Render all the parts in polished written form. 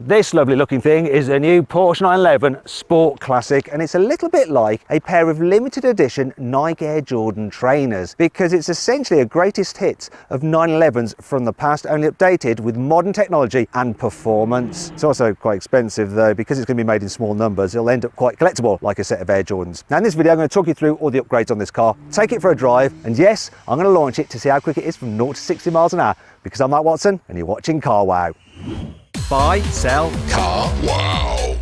This lovely looking thing is a new Porsche 911 Sport Classic, and it's a little bit like a pair of limited edition Nike Air Jordan trainers because it's essentially a greatest hits of 911s from the past, only updated with modern technology and performance. It's also quite expensive though, because it's going to be made in small numbers. It'll end up quite collectible like a set of Air Jordans. Now in this video I'm going to talk you through all the upgrades on this car, take it for a drive, and yes, I'm going to launch it to see how quick it is from 0 to 60 miles an hour because I'm Mike Watson and you're watching Carwow. Buy, sell, Carwow.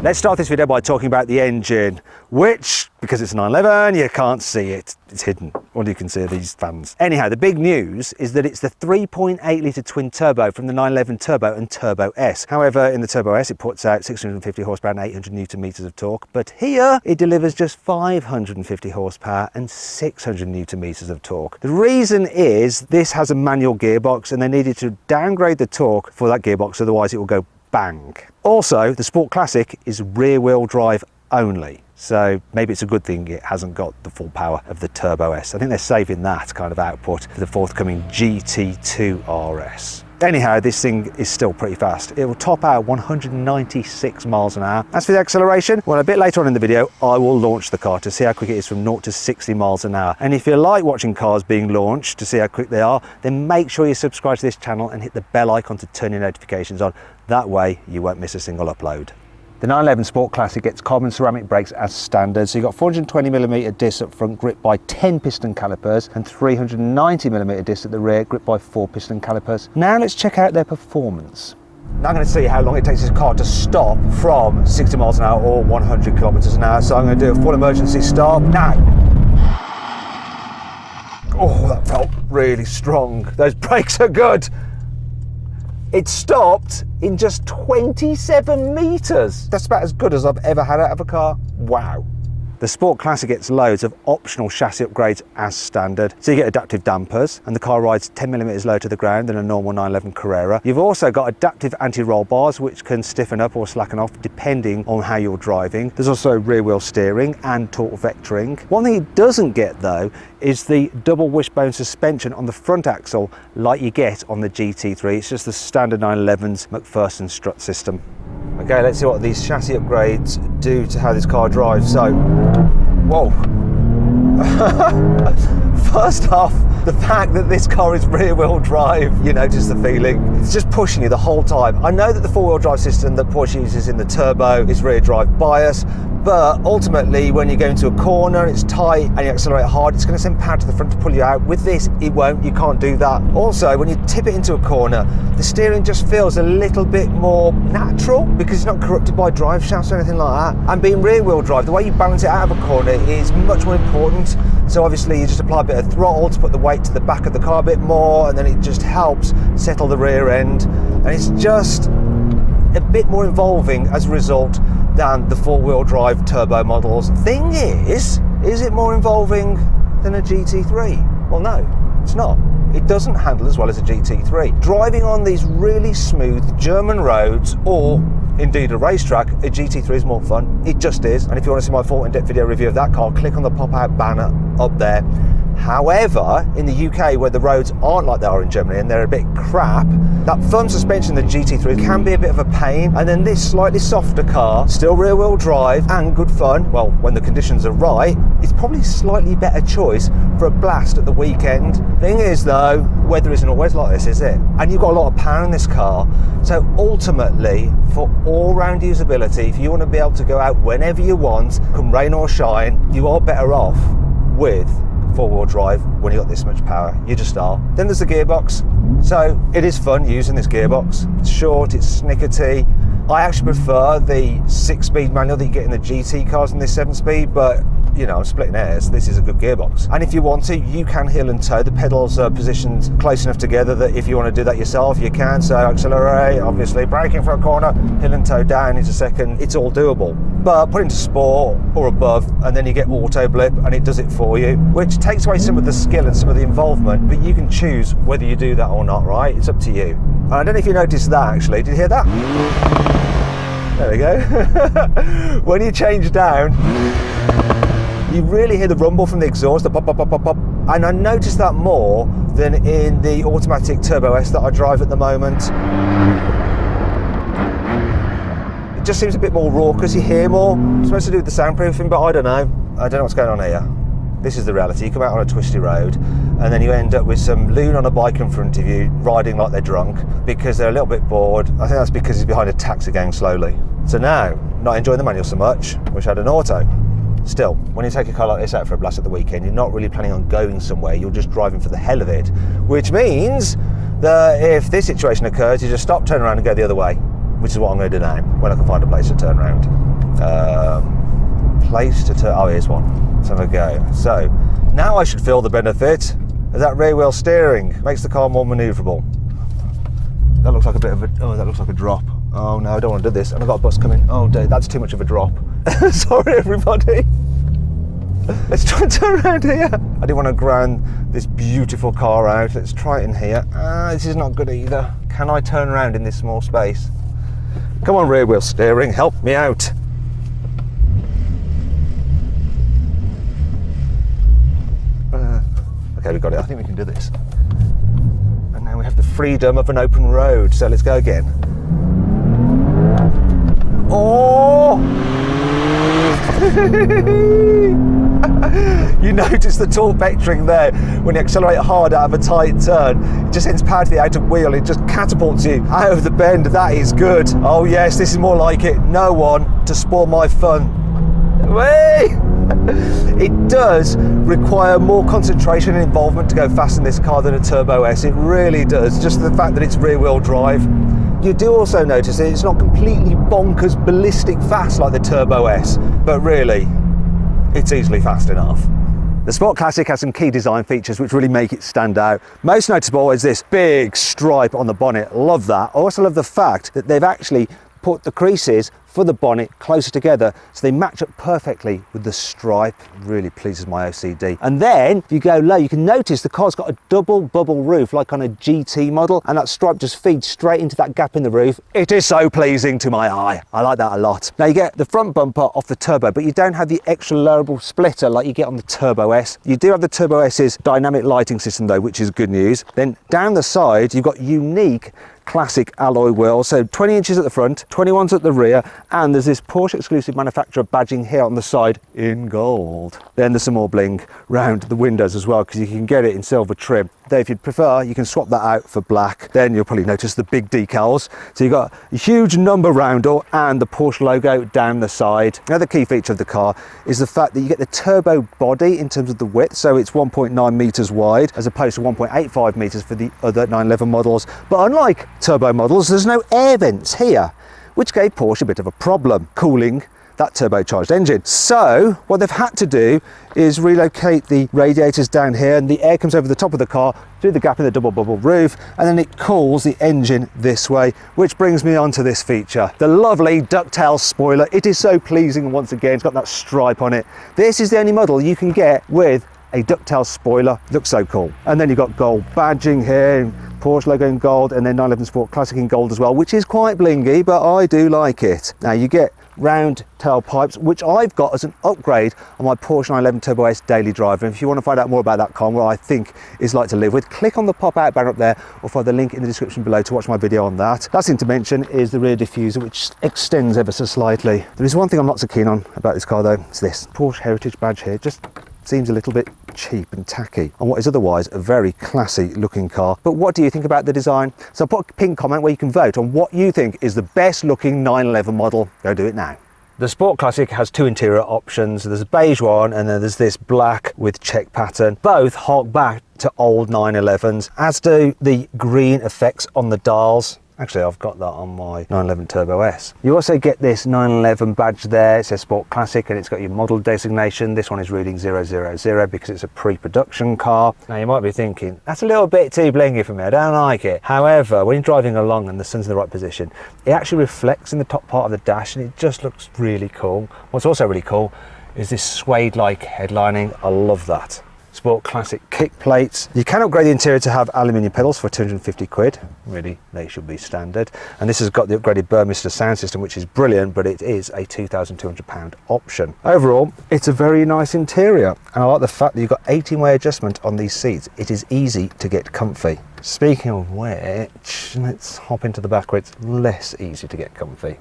Let's start this video by talking about the engine, which, because it's a 911, you can't see it. It's hidden. All you can see are these fans. Anyhow, the big news is that it's the 3.8 litre twin turbo from the 911 Turbo and Turbo S. However, in the Turbo S, it puts out 650 horsepower and 800 newton meters of torque. But here, it delivers just 550 horsepower and 600 newton meters of torque. The reason is this has a manual gearbox and they needed to downgrade the torque for that gearbox, otherwise it will go bang. Also, the Sport Classic is rear-wheel drive only. So maybe it's a good thing it hasn't got the full power of the Turbo S. I think they're saving that kind of output for the forthcoming GT2 RS. Anyhow, this thing is still pretty fast. It will top out 196 miles an hour. As for the acceleration, well, a bit later on in the video, I will launch the car to see how quick it is from 0 to 60 miles an hour. And if you like watching cars being launched to see how quick they are, then make sure you subscribe to this channel and hit the bell icon to turn your notifications on. That way, you won't miss a single upload. The 911 Sport Classic gets carbon ceramic brakes as standard, so you've got 420mm discs up front gripped by 10 piston calipers and 390mm discs at the rear gripped by 4 piston calipers. Now let's check out their performance. Now I'm going to see how long it takes this car to stop from 60 miles an hour or 100 kilometers an hour, so I'm going to do a full emergency stop now. Oh, that felt really strong. Those brakes are good. It stopped in just 27 meters. That's about as good as I've ever had out of a car. Wow. The Sport Classic gets loads of optional chassis upgrades as standard. So you get adaptive dampers, and the car rides 10mm lower to the ground than a normal 911 Carrera. You've also got adaptive anti-roll bars, which can stiffen up or slacken off depending on how you're driving. There's also rear wheel steering and torque vectoring. One thing it doesn't get though is the double wishbone suspension on the front axle like you get on the GT3. It's just the standard 911's McPherson strut system. Okay, let's see what these chassis upgrades do to how this car drives. So, whoa. First off, the fact that this car is rear-wheel drive, you notice the feeling. It's just pushing you the whole time. I know that the four-wheel drive system that Porsche uses in the Turbo is rear drive bias, but ultimately when you go into a corner, it's tight and you accelerate hard, it's going to send power to the front to pull you out. With this, it won't, you can't do that. Also, when you tip it into a corner, the steering just feels a little bit more natural because it's not corrupted by drive shafts or anything like that. And being rear-wheel drive, the way you balance it out of a corner is much more important. So obviously you just apply a bit of throttle to put the weight to the back of the car a bit more, and then it just helps settle the rear end. And it's just a bit more involving as a result than the four-wheel drive turbo models. Thing is it more involving than a GT3? Well, no, it's not. It doesn't handle as well as a GT3. Driving on these really smooth German roads, or indeed a racetrack, a GT3 is more fun. It just is. And if you want to see my full in-depth video review of that car, click on the pop-out banner up there. However, in the UK, where the roads aren't like they are in Germany and they're a bit crap, that firm suspension in the GT3 can be a bit of a pain. And then this slightly softer car, still rear-wheel drive and good fun, well, when the conditions are right, it's probably a slightly better choice for a blast at the weekend. Thing is though, weather isn't always like this, is it? And you've got a lot of power in this car. So ultimately, for all-round usability, if you want to be able to go out whenever you want, come rain or shine, you are better off with four-wheel drive when you got this much power. You just are. Then there's the gearbox. So it is fun using this gearbox. It's short, it's snickety. I actually prefer the 6-speed manual that you get in the GT cars than this 7-speed, but you know, I'm splitting hairs. This is a good gearbox. And if you want to, you can heel and toe. The pedals are positioned close enough together that if you want to do that yourself, you can. So accelerate, obviously, braking for a corner, heel and toe down into second. It's all doable. But put it into sport or above, and then you get auto blip, and it does it for you, which takes away some of the skill and some of the involvement, but you can choose whether you do that or not, right? It's up to you. And I don't know if you noticed that, actually. Did you hear that? There we go. When you change down, you really hear the rumble from the exhaust, the pop, pop, pop, pop, pop. And I noticed that more than in the automatic Turbo S that I drive at the moment. just seems a bit more raucous, you hear more. It's supposed to do with the soundproofing, but I don't know. I don't know what's going on here. This is the reality. You come out on a twisty road and then you end up with some loon on a bike in front of you riding like they're drunk because they're a little bit bored. I think that's because he's behind a taxi going slowly. So now, not enjoying the manual so much, wish I had an auto. Still, when you take a car like this out for a blast at the weekend, you're not really planning on going somewhere, you're just driving for the hell of it, which means that if this situation occurs, you just stop, turn around and go the other way, which is what I'm going to do now, when I can find a place to turn around. Oh, here's one. So I'm going to go. So, now I should feel the benefit of that rear wheel steering. Makes the car more manoeuvrable. That looks like a bit of that looks like a drop. Oh no, I don't want to do this. And I've got a bus coming. Oh, that's too much of a drop. Sorry, everybody. Let's try and turn around here. I didn't want to ground this beautiful car out. Let's try it in here. This is not good either. Can I turn around in this small space? Come on, rear wheel steering, help me out. Okay, we got it. I think we can do this. And now we have the freedom of an open road. So let's go again. Oh! You notice the torque vectoring there. When you accelerate hard out of a tight turn, it just sends power to the outer wheel. It just catapults you out of the bend. That is good. Oh yes, this is more like it. No one to spoil my fun. Whee! It does require more concentration and involvement to go fast in this car than a Turbo S. It really does. Just the fact that it's rear wheel drive. You do also notice that it's not completely bonkers ballistic fast like the Turbo S, but really, it's easily fast enough. The Sport Classic has some key design features which really make it stand out. Most noticeable is this big stripe on the bonnet. Love that. I also love the fact that they've actually put the creases for the bonnet closer together so they match up perfectly with the stripe. Really pleases my OCD. And then if you go low, you can notice the car's got a double bubble roof like on a GT model, and that stripe just feeds straight into that gap in the roof. It is so pleasing to my eye. I like that a lot. Now you get the front bumper off the Turbo, but you don't have the extra lowerable splitter like you get on the Turbo S. You do have the Turbo S's dynamic lighting system though, which is good news. Then down the side, you've got unique classic alloy wheels, so 20 inches at the front, 21s at the rear, and there's this Porsche exclusive manufacturer badging here on the side in gold. Then there's some more bling round the windows as well, because you can get it in silver trim. Though if you'd prefer, you can swap that out for black. Then you'll probably notice the big decals. So you've got a huge number roundel and the Porsche logo down the side. Another key feature of the car is the fact that you get the turbo body in terms of the width. So it's 1.9 meters wide as opposed to 1.85 meters for the other 911 models. But unlike turbo models, there's no air vents here, which gave Porsche a bit of a problem cooling that turbocharged engine. So what they've had to do is relocate the radiators down here, and the air comes over the top of the car through the gap in the double bubble roof, and then it cools the engine this way, which brings me on to this feature, the lovely ducktail spoiler. It is so pleasing. Once again, it's got that stripe on it. This is the only model you can get with a ducktail spoiler. Looks so cool. And then you've got gold badging here, Porsche logo in gold, and then 911 Sport Classic in gold as well, which is quite blingy, but I do like it. Now you get round tail pipes, which I've got as an upgrade on my Porsche 911 Turbo S daily driver. And if you want to find out more about that car, what I think is like to live with, click on the pop out banner up there or find the link in the description below to watch my video on that. Last thing to mention is the rear diffuser, which extends ever so slightly. There is one thing I'm not so keen on about this car though, it's this Porsche Heritage badge here. Just seems a little bit cheap and tacky on what is otherwise a very classy looking car. But what do you think about the design? So I put a pinned comment where you can vote on what you think is the best looking 911 model. Go do it now. The Sport Classic has two interior options. There's a beige one and then there's this black with check pattern. Both hark back to old 911s, as do the green effects on the dials. Actually, I've got that on my 911 Turbo S. You also get this 911 badge there. It says Sport Classic and it's got your model designation. This one is reading 000 because it's a pre-production car. Now you might be thinking, that's a little bit too blingy for me, I don't like it. However, when you're driving along and the sun's in the right position, it actually reflects in the top part of the dash and it just looks really cool. What's also really cool is this suede-like headlining. I love that. Sport Classic kick plates. You can upgrade the interior to have aluminium pedals for 250 quid. Really, they should be standard. And this has got the upgraded Burmester sound system, which is brilliant, but it is a £2,200 option. Overall, it's a very nice interior. And I like the fact that you've got 18-way adjustment on these seats. It is easy to get comfy. Speaking of which, let's hop into the back where it's less easy to get comfy.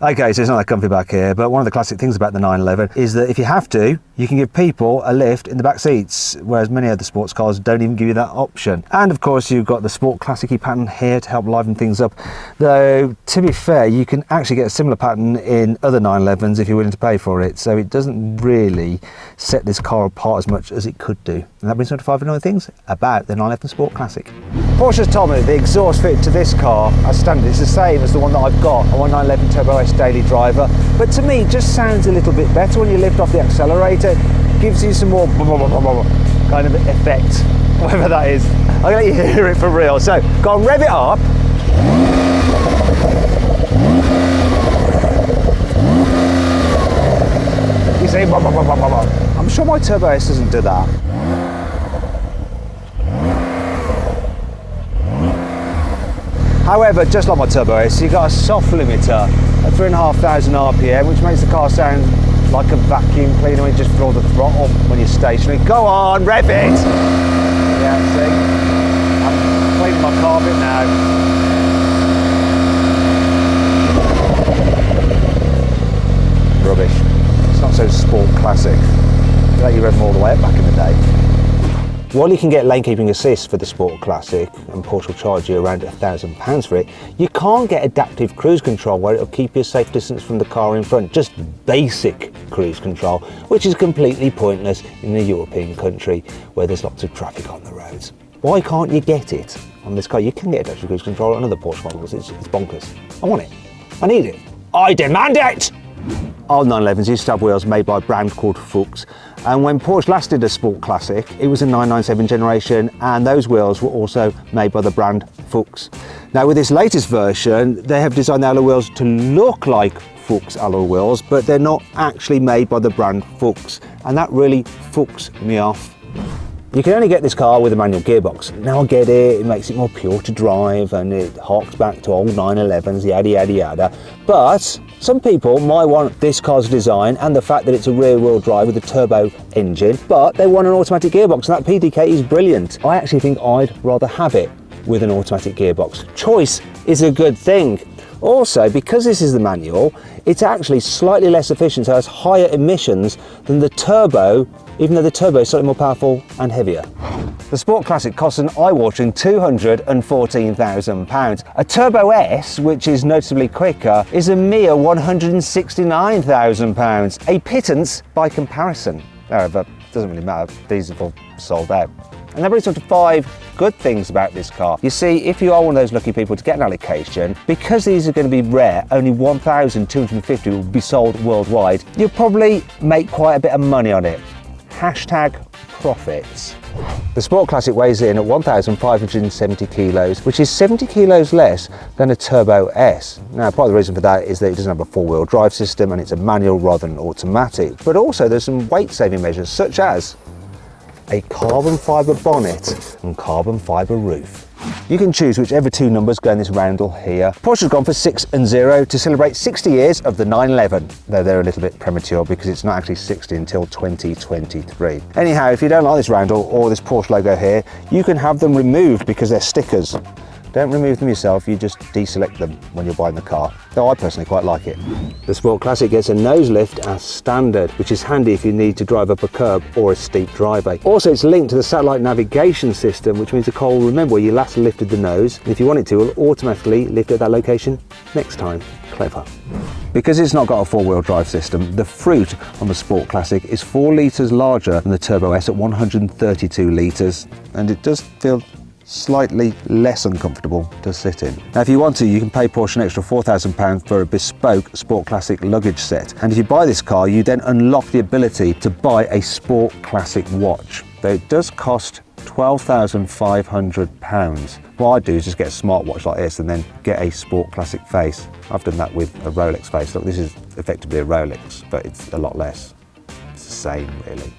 Okay, so it's not that comfy back here, but one of the classic things about the 911 is that if you have to, you can give people a lift in the back seats, whereas many other sports cars don't even give you that option. And of course, you've got the Sport Classic-y pattern here to help liven things up. Though, to be fair, you can actually get a similar pattern in other 911s if you're willing to pay for it. So it doesn't really set this car apart as much as it could do. And that brings me to 5 annoying things about the 911 Sport Classic. Porsche's told me the exhaust fit to this car as standard is the same as the one that I've got on my 911 Turbo S Daily Driver, but to me it just sounds a little bit better when you lift off the accelerator. Gives you some more kind of effect, whatever that is. I'm gonna let you hear it for real. So go on, rev it up. You say I'm sure my Turbo S doesn't do that. However, just like my Turbo S, you've got a soft limiter at 3,500 RPM, which makes the car sound like a vacuum cleaner when you just throw the throttle when you're stationary. Go on, rev it! Yeah, see? I'm cleaning my carpet now. Rubbish. It's not so Sport Classic. I'll let you rev them all the way up back in the day. While you can get lane keeping assist for the Sport Classic, and Porsche will charge you around £1,000 for it, you can't get adaptive cruise control where it'll keep you a safe distance from the car in front, just basic cruise control, which is completely pointless in a European country where there's lots of traffic on the roads. Why can't you get it on this car? You can get adaptive cruise control on other Porsche models, it's bonkers. I want it, I need it, I demand it! Old 911s used to have wheels made by a brand called Fuchs, and when Porsche last did a Sport Classic, it was a 997 generation, and those wheels were also made by the brand Fuchs. Now with this latest version, they have designed the alloy wheels to look like Fuchs alloy wheels, but they're not actually made by the brand Fuchs, and that really fucks me off. You can only get this car with a manual gearbox. Now I get it, it makes it more pure to drive and it harks back to old 911s, yada yada yada. But some people might want this car's design and the fact that it's a rear wheel drive with a turbo engine, but they want an automatic gearbox, and that PDK is brilliant. I actually think I'd rather have it with an automatic gearbox. Choice is a good thing. Also, because this is the manual, it's actually slightly less efficient, so it has higher emissions than the turbo, even though the turbo is slightly more powerful and heavier. The Sport Classic costs an eye-watering £214,000. A Turbo S, which is noticeably quicker, is a mere £169,000. A pittance by comparison. However, it doesn't really matter, these have all sold out. And that brings us to 5 good things about this car. You see, if you are one of those lucky people to get an allocation, because these are going to be rare, only 1,250 will be sold worldwide, you'll probably make quite a bit of money on it. Hashtag profits. The Sport Classic weighs in at 1,570 kilos, which is 70 kilos less than a Turbo S. Now, part of the reason for that is that it doesn't have a four-wheel drive system and it's a manual rather than automatic. But also there's some weight-saving measures, such as a carbon fibre bonnet and carbon fibre roof. You can choose whichever 2 numbers go in this roundel here. Porsche's gone for 6 and 0 to celebrate 60 years of the 911, though they're a little bit premature because it's not actually 60 until 2023. Anyhow, if you don't like this roundel or this Porsche logo here, you can have them removed because they're stickers. Don't remove them yourself, you just deselect them when you're buying the car, though I personally quite like it. The Sport Classic gets a nose lift as standard, which is handy if you need to drive up a curb or a steep driveway. Also, it's linked to the satellite navigation system, which means the car will remember where you last lifted the nose, and if you want it to, it will automatically lift at that location next time. Clever. Because it's not got a four-wheel drive system, the fruit on the Sport Classic is 4 litres larger than the Turbo S at 132 litres, and it does feel slightly less uncomfortable to sit in. Now, if you want to, you can pay Porsche an extra £4,000 for a bespoke Sport Classic luggage set. And if you buy this car, you then unlock the ability to buy a Sport Classic watch. Though it does cost £12,500. What I do is just get a smartwatch like this and then get a Sport Classic face. I've done that with a Rolex face. Look, this is effectively a Rolex, but it's a lot less. It's the same, really.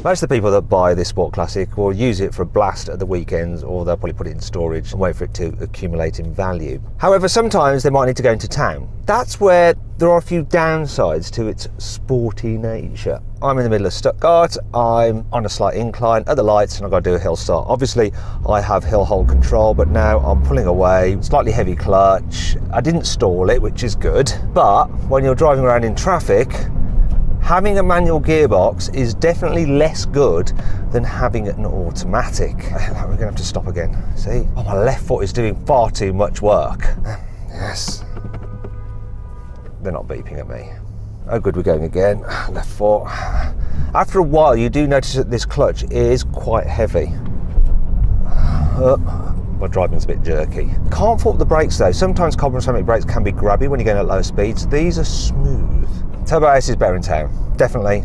Most of the people that buy this Sport Classic will use it for a blast at the weekends, or they'll probably put it in storage and wait for it to accumulate in value. However, sometimes they might need to go into town. That's where there are a few downsides to its sporty nature. I'm in the middle of Stuttgart, I'm on a slight incline at the lights and I've got to do a hill start. Obviously I have hill hold control, but now I'm pulling away, slightly heavy clutch. I didn't stall it, which is good, but when you're driving around in traffic, having a manual gearbox is definitely less good than having an automatic. We're going to have to stop again. See? Oh, my left foot is doing far too much work. Yes. They're not beeping at me. Oh good, we're going again. Left foot. After a while you do notice that this clutch is quite heavy. My driving's a bit jerky. Can't fault the brakes though. Sometimes carbon ceramic brakes can be grabby when you're going at low speeds. These are smooth. Turbo S is better in town. Definitely.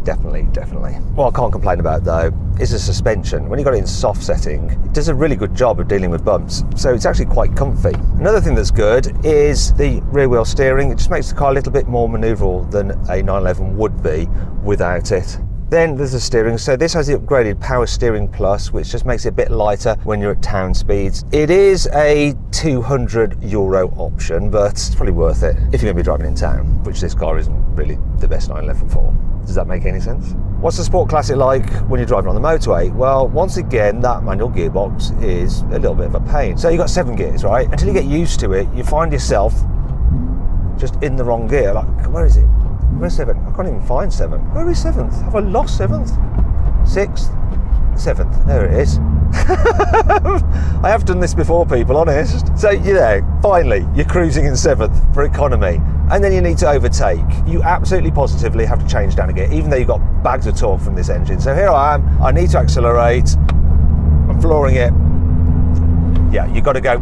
What I can't complain about though is the suspension. When you've got it in soft setting, it does a really good job of dealing with bumps. So it's actually quite comfy. Another thing that's good is the rear wheel steering. It just makes the car a little bit more manoeuvrable than a 911 would be without it. Then there's the steering. So this has the upgraded Power Steering Plus, which just makes it a bit lighter when you're at town speeds. It is a €200 option, but it's probably worth it if you're going to be driving in town, which this car isn't really the best 911 for. Does that make any sense? What's the Sport Classic like when you're driving on the motorway? Well, once again, that manual gearbox is a little bit of a pain. So you've got 7 gears, right? Until you get used to it, you find yourself just in the wrong gear. Like, where is it? Where's 7? I can't even find 7. Where is 7th? Have I lost 7th? 6th? 7th. There it is. I have done this before, people, honest. So, you know, finally, you're cruising in 7th for economy. And then you need to overtake. You absolutely positively have to change down a gear, even though you've got bags of torque from this engine. So here I am. I need to accelerate. I'm flooring it. Yeah, you've got to go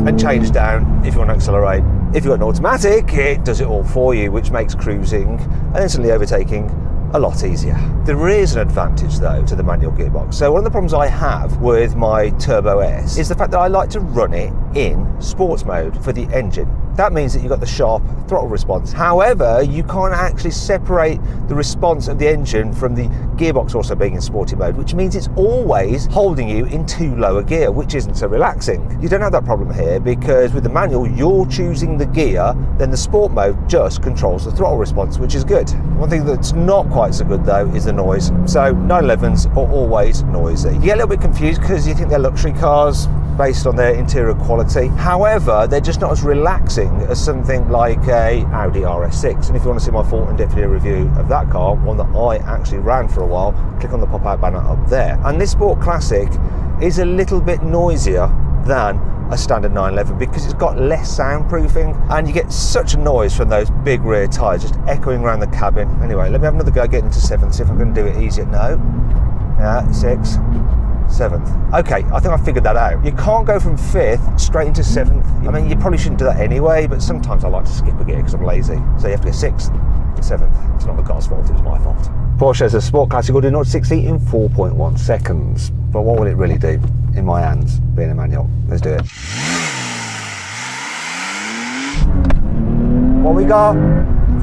and change down if you want to accelerate. If you've got an automatic, it does it all for you, which makes cruising and instantly overtaking a lot easier. There is an advantage though to the manual gearbox. So one of the problems I have with my Turbo S is the fact that I like to run it in sports mode for the engine. That means that you've got the sharp throttle response. However, you can't actually separate the response of the engine from the gearbox also being in sporty mode, which means it's always holding you in too low a gear, which isn't so relaxing. You don't have that problem here because with the manual, you're choosing the gear, then the sport mode just controls the throttle response, which is good. One thing that's not quite so good though is the noise. So 911s are always noisy. You get a little bit confused because you think they're luxury cars based on their interior quality. However, they're just not as relaxing as something like a Audi RS6. And if you want to see my full in-depth video review of that car, one that I actually ran for a while, click on the pop-out banner up there. And this Sport Classic is a little bit noisier than a standard 911 because it's got less soundproofing and you get such a noise from those big rear tyres just echoing around the cabin. Anyway, let me have another go getting into 7th, see if I can do it easier. No, 6, 7th. Okay, I think I figured that out. You can't go from 5th straight into 7th. I mean, you probably shouldn't do that anyway, but sometimes I like to skip a gear because I'm lazy. So you have to go 6th, 7th. It's not the car's fault, it was my fault. Porsche has a Sport Classic will do 0 to 60 in 4.1 seconds. But what will it really do in my hands, being a manual? Let's do it. What we got?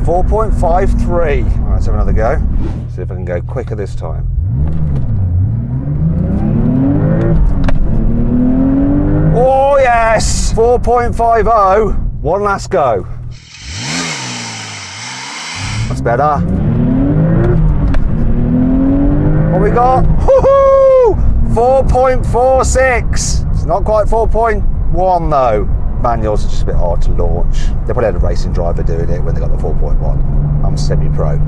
4.53. All right, let's have another go. See if I can go quicker this time. Oh yes! 4.50. One last go. That's better. What we got? Woohoo! 4.46. It's not quite 4.1 though. Manuals are just a bit hard to launch. They probably had a racing driver doing it when they got the 4.1. I'm semi-pro.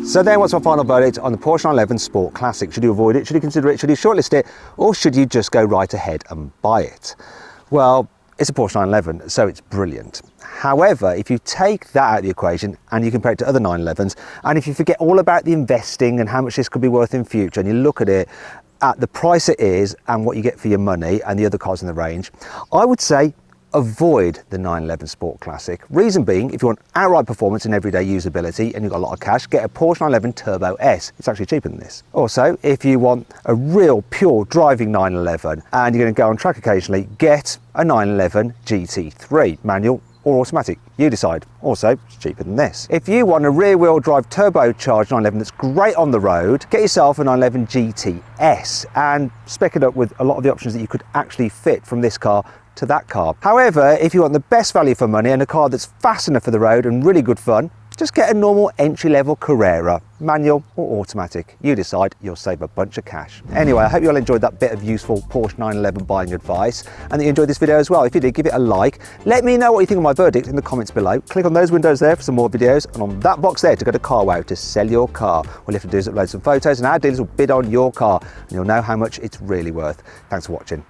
So then what's my final verdict on the Porsche 911 Sport Classic? Should you avoid it? Should you consider it? Should you shortlist it? Or should you just go right ahead and buy it? Well, it's a Porsche 911, so it's brilliant. However, if you take that out of the equation and you compare it to other 911s, and if you forget all about the investing and how much this could be worth in future, and you look at it at the price it is and what you get for your money and the other cars in the range, I would say avoid the 911 Sport Classic. Reason being, if you want outright performance and everyday usability and you've got a lot of cash, get a Porsche 911 Turbo S. It's actually cheaper than this. Also, if you want a real pure driving 911 and you're going to go on track occasionally, get a 911 GT3 manual or automatic, you decide. Also, it's cheaper than this. If you want a rear-wheel drive turbocharged 911 that's great on the road, get yourself a 911 GTS and spec it up with a lot of the options that you could actually fit from this car to that car. However, if you want the best value for money and a car that's fast enough for the road and really good fun, just get a normal entry-level Carrera, manual or automatic. You decide, you'll save a bunch of cash. Anyway, I hope you all enjoyed that bit of useful Porsche 911 buying advice and that you enjoyed this video as well. If you did, give it a like. Let me know what you think of my verdict in the comments below. Click on those windows there for some more videos, and on that box there to go to CarWow to sell your car. All you have to do is upload some photos and our dealers will bid on your car and you'll know how much it's really worth. Thanks for watching.